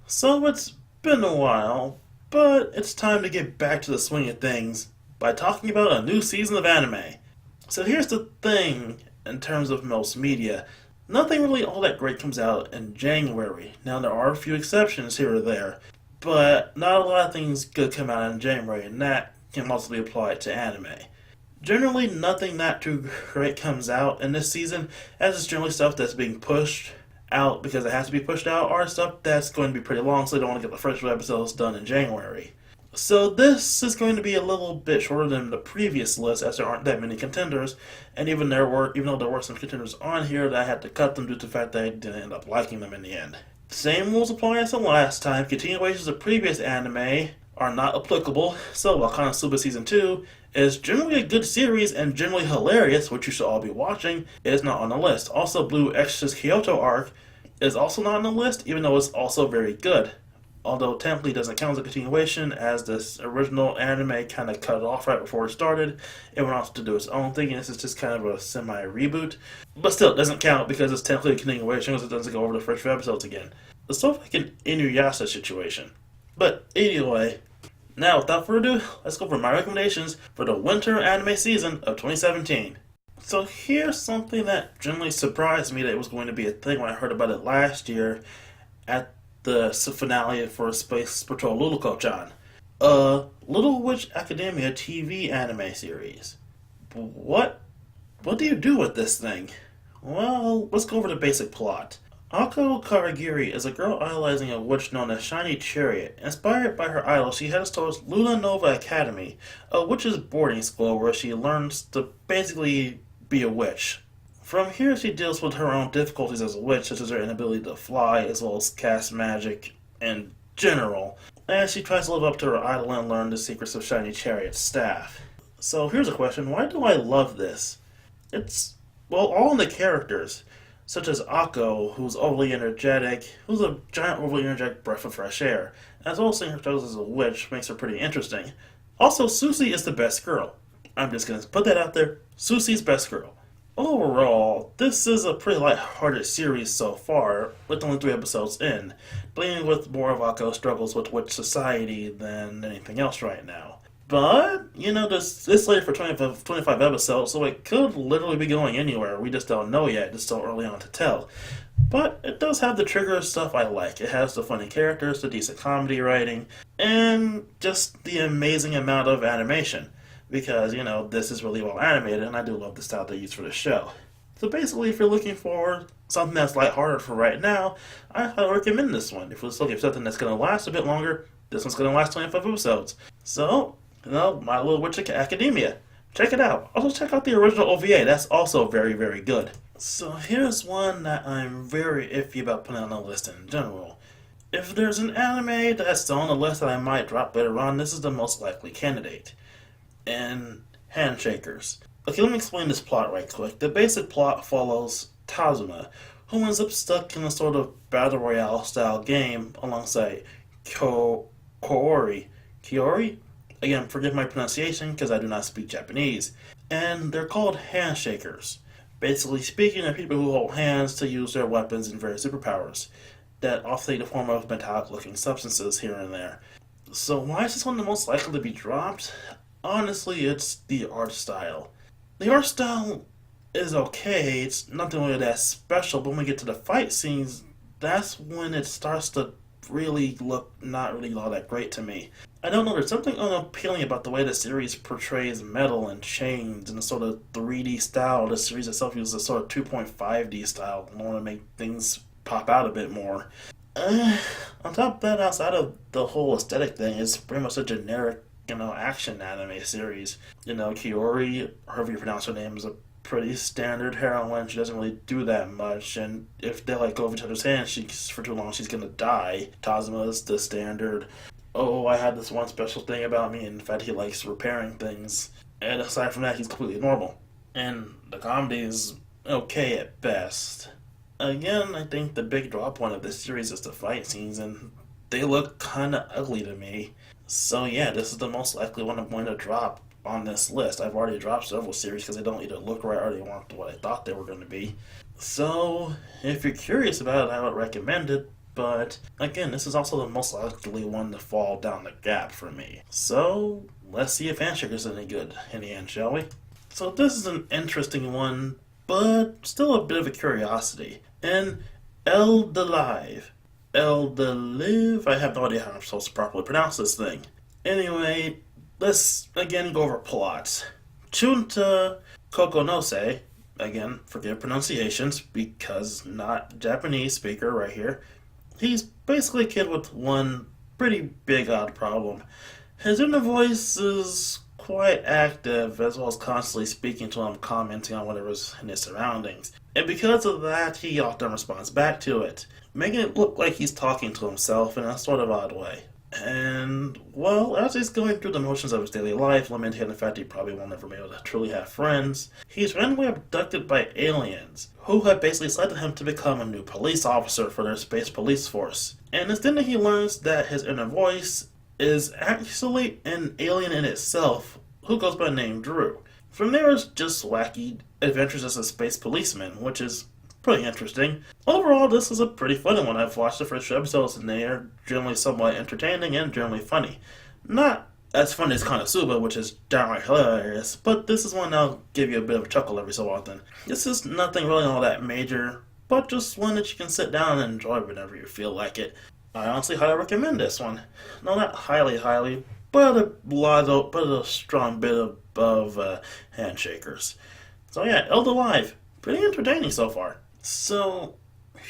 So it's been a while, but it's time to get back to the swing of things by talking about a new season of anime. So here's the thing in terms of most media. Nothing really all that great comes out in January. Now there are a few exceptions here or there, but not a lot of things good come out in January, and that can also be applied to anime. Generally, nothing that too great comes out in this season, as it's generally stuff that's being pushed out because it has to be pushed out, or stuff that's going to be pretty long, so they don't want to get the first few episodes done in January. So this is going to be a little bit shorter than the previous list, as there aren't that many contenders, and even though there were some contenders on here, that I had to cut them due to the fact that I didn't end up liking them in the end. Same rules apply as the last time. Continuations of previous anime are not applicable, so while Konosuba Season 2 is generally a good series and generally hilarious, which you should all be watching, it is not on the list. Also, Blue Exorcist Kyoto Arc is also not on the list, even though it's also very good. Although technically doesn't count as a continuation, as this original anime kind of cut it off right before it started. It went off to do its own thing, and this is just kind of a semi-reboot. But still, it doesn't count because it's technically a continuation, because it doesn't go over the first few episodes again. It's sort of like an Inuyasha situation. But anyway, now without further ado, let's go for my recommendations for the winter anime season of 2017. So here's something that generally surprised me that it was going to be a thing when I heard about it last year at the finale for Space Patrol Luluko-chan. Little Witch Academia TV anime series. What do you do with this thing? Well, let's go over the basic plot. Ako Karagiri is a girl idolizing a witch known as Shiny Chariot. Inspired by her idol, she heads towards Luna Nova Academy, a witch's boarding school where she learns to basically be a witch. From here, she deals with her own difficulties as a witch, such as her inability to fly, as well as cast magic in general, as she tries to live up to her idol and learn the secrets of Shiny Chariot's staff. So here's a question: why do I love this? It's, well, all in the characters, such as Akko, who's overly energetic, who's a giant overly energetic breath of fresh air, as well as seeing her struggles as a witch makes her pretty interesting. Also, Susie is the best girl. I'm just gonna put that out there. Susie's best girl. Overall, this is a pretty light-hearted series so far, with only 3 episodes in, dealing with more of Akko's struggles with witch society than anything else right now. But, it's slated for 25 episodes, so it could literally be going anywhere. We just don't know yet. It's still early on to tell. But it does have the trigger stuff I like. It has the funny characters, the decent comedy writing, and just the amazing amount of animation. Because, this is really well animated, and I do love the style they use for the show. So basically, if you're looking for something that's lighthearted for right now, I highly recommend this one. If you're looking for something that's going to last a bit longer, this one's going to last 25 episodes. So, My Little Witch Academia. Check it out. Also, check out the original OVA. That's also very, very good. So here's one that I'm very iffy about putting on the list in general. If there's an anime that's still on the list that I might drop later on, this is the most likely candidate. And Handshakers. Okay, let me explain this plot right quick. The basic plot follows Tazuma, who ends up stuck in a sort of battle royale style game alongside Koori. Kiori? Again, forgive my pronunciation because I do not speak Japanese. And they're called handshakers. Basically speaking, they're people who hold hands to use their weapons and various superpowers that often take the form of metallic looking substances here and there. So why is this one the most likely to be dropped? Honestly, it's the art style. The art style is okay, it's nothing really that special, but when we get to the fight scenes, that's when it starts to really look not really all that great to me. I don't know, there's something unappealing about the way the series portrays metal and chains in a sort of 3D style. The series itself uses a sort of 2.5D style in order to make things pop out a bit more. On top of that, outside of the whole aesthetic thing, it's pretty much a generic action anime series. Kiori, however you pronounce her name, is a pretty standard heroine. She doesn't really do that much, and if they go over each other's hands, for too long, she's gonna die. Tazuma is the standard. Oh, I had this one special thing about me, and in fact, he likes repairing things. And aside from that, he's completely normal. And the comedy is okay at best. Again, I think the big draw point of this series is the fight scenes, and they look kinda ugly to me. So yeah, this is the most likely one I'm going to drop on this list. I've already dropped several series because they don't either look right or they weren't what I thought they were going to be. So if you're curious about it, I would recommend it. but again, this is also the most likely one to fall down the gap for me. So, let's see if Handshaker's any good in the end, shall we? So this is an interesting one, but still a bit of a curiosity. In Eldelive. Eldelive? I have no idea how I'm supposed to properly pronounce this thing. Anyway, let's again go over plots. Chunta Kokonose, again, forgive pronunciations because not Japanese speaker right here. He's basically a kid with one pretty big odd problem. His inner voice is quite active, as well as constantly speaking to him, commenting on whatever's in his surroundings. And because of that, he often responds back to it, making it look like he's talking to himself in a sort of odd way. And, well, as he's going through the motions of his daily life, lamenting the fact he probably won't ever be able to truly have friends, he's randomly abducted by aliens, who have basically selected him to become a new police officer for their space police force. And it's then that he learns that his inner voice is actually an alien in itself, who goes by the name Drew. From there, it's just wacky adventures as a space policeman, which is pretty interesting. Overall, this is a pretty funny one. I've watched the first few episodes and they are generally somewhat entertaining and generally funny. Not as funny as Konosuba, which is downright hilarious, but this is one that'll give you a bit of a chuckle every so often. This is nothing really all that major, but just one that you can sit down and enjoy whenever you feel like it. I honestly highly recommend this one. No, not highly, but a strong bit above Handshakers. So yeah, Eldelive, pretty entertaining so far. So,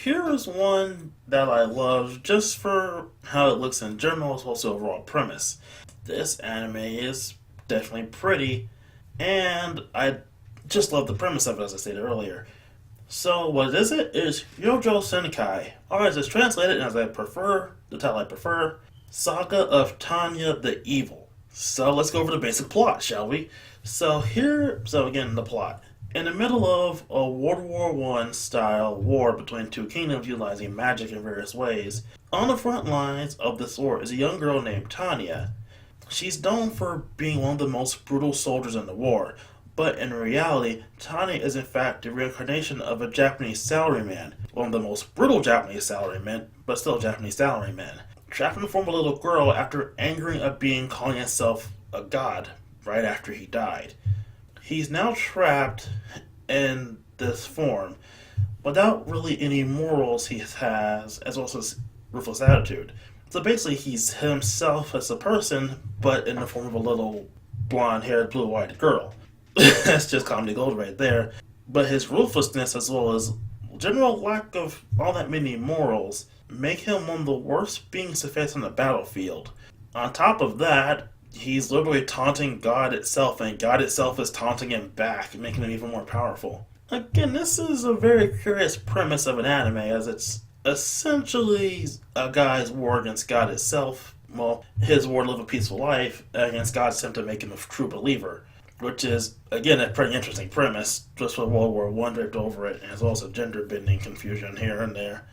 here is one that I love just for how it looks in general as well as the overall premise. This anime is definitely pretty, and I just love the premise of it, as I stated earlier. So, what is it? It is Yojo Senkai, or as it's translated, and as I prefer, the title I prefer, Saga of Tanya the Evil. So, let's go over the basic plot, shall we? So again, the plot. In the middle of a World War I style war between two kingdoms utilizing magic in various ways, on the front lines of this war is a young girl named Tanya. She's known for being one of the most brutal soldiers in the war, but in reality, Tanya is in fact the reincarnation of a Japanese salaryman, one of the most brutal Japanese salarymen, but still Japanese salaryman, trapped in the form of a little girl after angering a being calling himself a god right after he died. He's now trapped in this form without really any morals he has, as well as his ruthless attitude. So basically, he's himself as a person, but in the form of a little blonde-haired, blue-eyed girl. That's just comedy gold right there. But his ruthlessness, as well as general lack of all that many morals, make him one of the worst beings to face on the battlefield. On top of that, he's literally taunting God itself, and God itself is taunting him back, making him even more powerful. Again, this is a very curious premise of an anime, as it's essentially a guy's war against God itself. Well, his war to live a peaceful life against God's attempt to make him a true believer, which is, again, a pretty interesting premise, just with World War I draped over it, and as well as a gender-bending confusion here and there.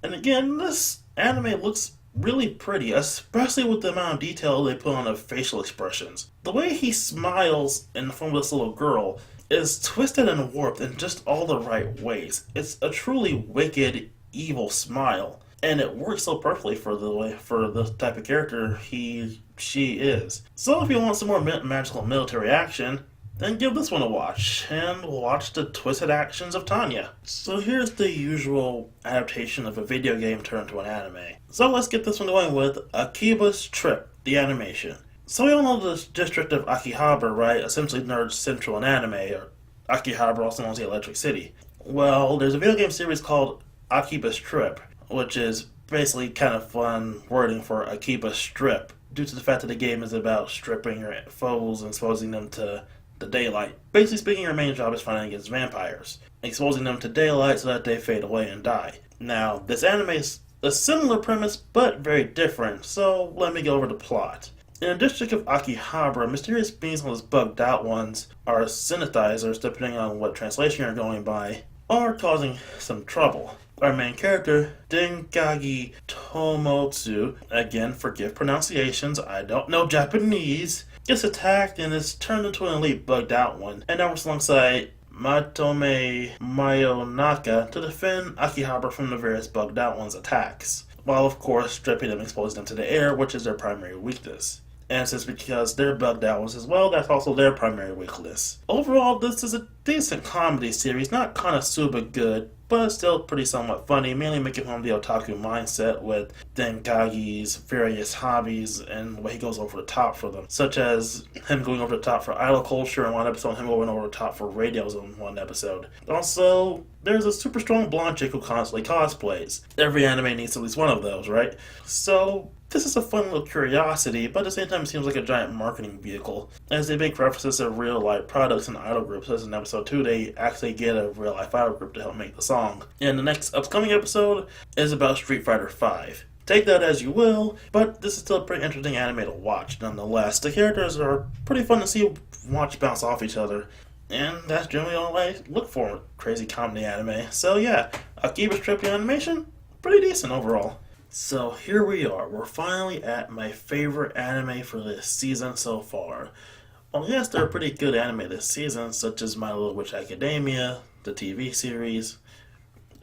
And again, this anime looks really pretty, especially with the amount of detail they put on the facial expressions. The way he smiles in the form of this little girl is twisted and warped in just all the right ways. It's a truly wicked, evil smile, and it works so perfectly for the type of character she is. So if you want some more magical military action, then give this one a watch, and watch the twisted actions of Tanya. So here's the usual adaptation of a video game turned into an anime. So let's get this one going with Akiba's Trip, the animation. So we all know the district of Akihabara, right? Essentially Nerd Central in anime, or Akihabara, also known as the Electric City. Well, there's a video game series called Akiba's Trip, which is basically kind of fun wording for Akiba Strip, due to the fact that the game is about stripping your foes and exposing them to the daylight. Basically speaking, your main job is fighting against vampires, exposing them to daylight so that they fade away and die. Now, this anime is a similar premise, but very different, so let me go over the plot. In the district of Akihabara, mysterious beings known as bugged out ones, or synthesizers, depending on what translation you're going by, are causing some trouble. Our main character, Dengagi Tomotsu, again, forgive pronunciations, I don't know Japanese, gets attacked and is turned into an elite bugged out one, and now works alongside Matome Mayonaka to defend Akihabara from the various bugged out ones' attacks. while of course stripping them, exposing them to the air, which is their primary weakness. And since because they're bugged out ones as well, that's also their primary weakness. Overall, this is a decent comedy series, not kind of super good, but still pretty somewhat funny, mainly making fun of the otaku mindset with Denkagi's various hobbies and the way he goes over the top for them, such as him going over the top for idol culture in one episode, and him going over the top for radios in one episode. Also, there's a super strong blonde chick who constantly cosplays. Every anime needs at least one of those, right? So, this is a fun little curiosity, but at the same time it seems like a giant marketing vehicle, as they make references to real-life products and idol groups, as in episode 2 they actually get a real-life idol group to help make the song. And the next upcoming episode is about Street Fighter V. Take that as you will, but this is still a pretty interesting anime to watch nonetheless. The characters are pretty fun to see watch bounce off each other, and that's generally all I look for in crazy comedy anime. So yeah, Akiba's Trippy animation, pretty decent overall. So here we are, we're finally at my favorite anime for this season so far. Well, yes, there are pretty good anime this season, such as My Little Witch Academia, the TV series,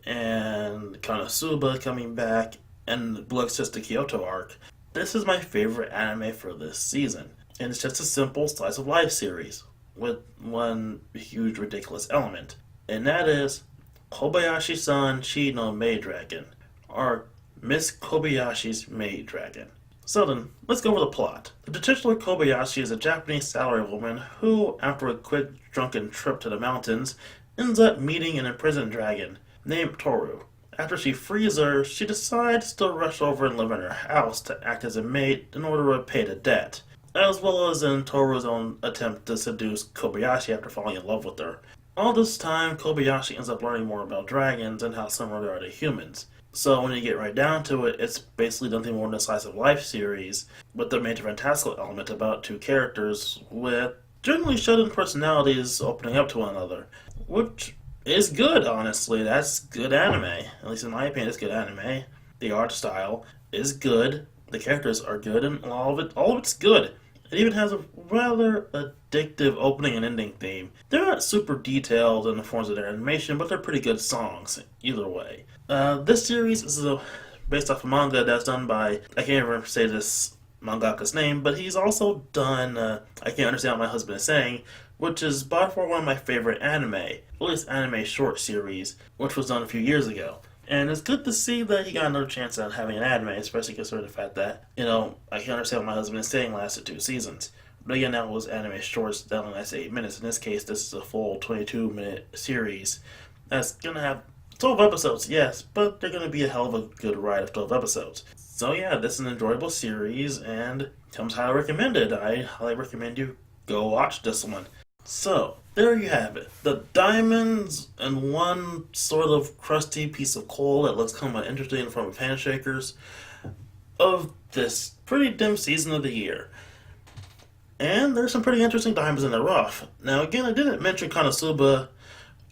and Konosuba coming back, and Blue Exorcist Kyoto arc. This is my favorite anime for this season, and it's just a simple slice of life series, with one huge ridiculous element, and that is Kobayashi-san Chi no Maid Dragon, or Miss Kobayashi's Maid Dragon. So then, let's go over the plot. The titular Kobayashi is a Japanese salarywoman who, after a quick drunken trip to the mountains, ends up meeting an imprisoned dragon named Toru. After she frees her, she decides to rush over and live in her house to act as a maid in order to repay the debt, as well as in Toru's own attempt to seduce Kobayashi after falling in love with her. All this time, Kobayashi ends up learning more about dragons and how similar they are to humans. So when you get right down to it, it's basically nothing more than a slice of life series with the major fantastical element about two characters with generally shut-in personalities opening up to one another, which is good, honestly. That's good anime. At least in my opinion, it's good anime. The art style is good. The characters are good, and all of it's good. It even has a rather addictive opening and ending theme. They're not super detailed in the forms of their animation, but they're pretty good songs, either way. This series is based off a manga that's done by, I can't even say this mangaka's name, but he's also done, I Can't Understand What My Husband Is Saying, which is by far one of my favorite anime, at least anime short series, which was done a few years ago. And it's good to see that he got another chance at having an anime, especially considering the fact that, I Can't Understand What My Husband Is Saying lasted 2 seasons. But again, that was anime shorts that only lasted 8 minutes. In this case, this is a full 22-minute series that's going to have 12 episodes, yes, but they're going to be a hell of a good ride of 12 episodes. So yeah, this is an enjoyable series and comes highly recommended. I highly recommend you go watch this one. So, there you have it. The diamonds and one sort of crusty piece of coal that looks kind of interesting in form of handshakers of this pretty dim season of the year. And there's some pretty interesting diamonds in the rough. Now again, I didn't mention Konosuba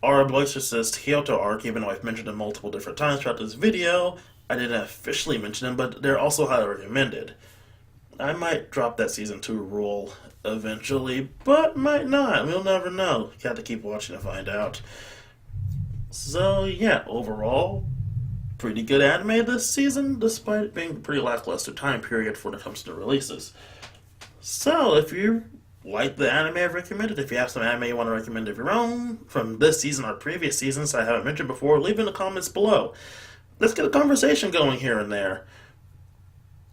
or Blue Exorcist Kyoto arc, even though I've mentioned them multiple different times throughout this video. I didn't officially mention them, but they're also highly recommended. I might drop that season 2 rule eventually, but might not. We'll never know. Got to keep watching to find out. So yeah, overall, pretty good anime this season, despite it being a pretty lackluster time period when it comes to releases. So if you like the anime I've recommended, if you have some anime you want to recommend of your own from this season or previous seasons I haven't mentioned before, leave in the comments below. Let's get a conversation going here and there.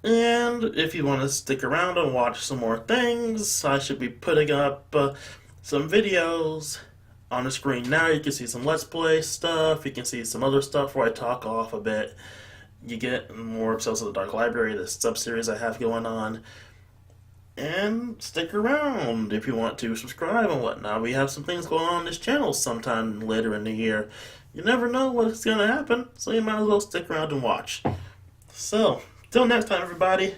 And if you want to stick around and watch some more things, I should be putting up some videos on the screen now. You can see some Let's Play stuff, you can see some other stuff where I talk off a bit. You get more episodes of the Dark Library, the sub-series I have going on. And stick around if you want to subscribe and whatnot. We have some things going on this channel sometime later in the year. You never know what's going to happen, so you might as well stick around and watch. So, till next time, everybody.